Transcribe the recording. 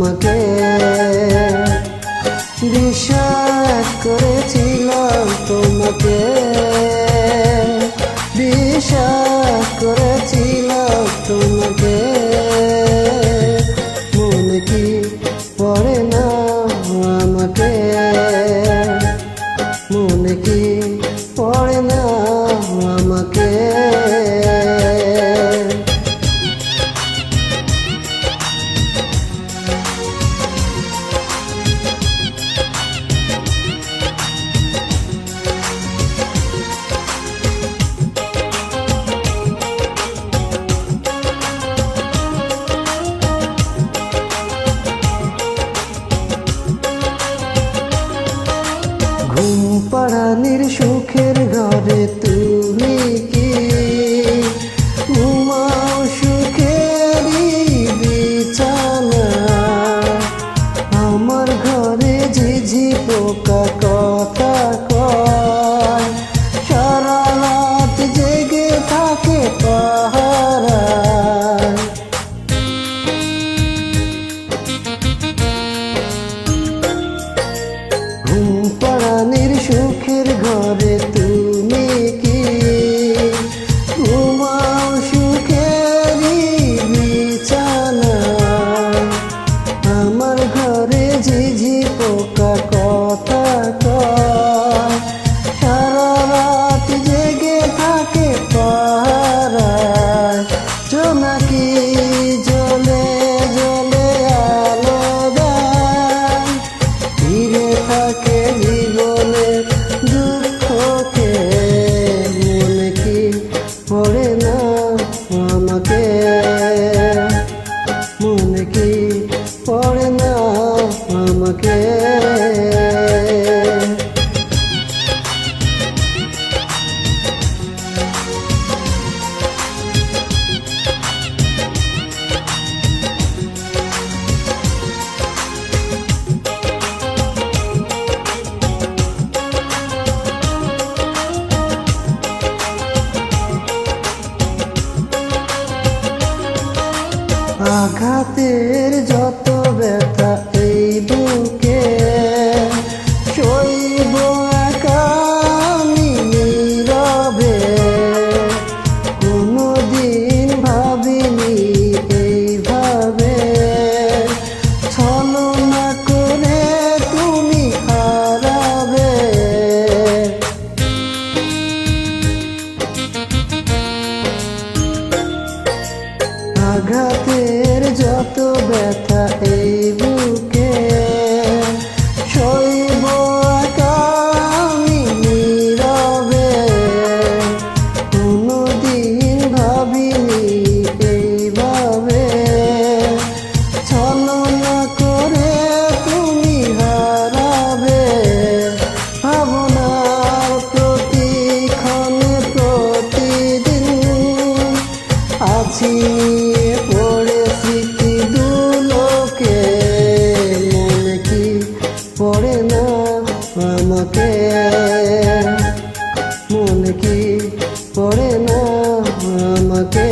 আমাকে বিশ্বাস করেছিলাম তোমাকে, বিশ্বাস করেছিলাম তোমাকে। মনে কি পড়ে না আমাকে, মনে কি পড়ে না আমাকে। ঘুম পাড়ানির সুখের ঘরে তুমি কি ঘুমাও সুখেরই বিছানা? আমার ঘরে ঝিঝি পোকা কথা কয়, সারা রাত জেগে থাকে পাহারায়। ঘুম পাড়ানির সুখের ঘরে তুমি কি ঘুমাও সুখেরই বিছানা? আমার ঘরে ঝিঝি পোকা কথা কয়, সারা রাত জেগে থাকে পাহারায়। জোনাকি জ্বলে জ্বলে আলো দেয়, ঘিরে থাকে জীবনের দুঃখকে। মনে কি পড়ে না আমাকে, মনে কি পড়ে না আমাকে। আঘাতের যত ব্যথা এই বুকে সইব একা আমি নীরবে। কোনোদিন ভাবিনি এইভাবে ছলনা করে তুমি হারাবে। আঘাতের যত ব্যথা এই বুকে সইব একা আমি নীরবে। কোনোদিন ভাবিনি এইভাবে ছলনা করে তুমি হারাবে। ভাবনার প্রতিক্ষণে প্রতিদিন আছি পড়ে স্মৃতি দুলোকে। মনে কি পড়ে না আমাকে, মনে কি পড়ে না আমাকে।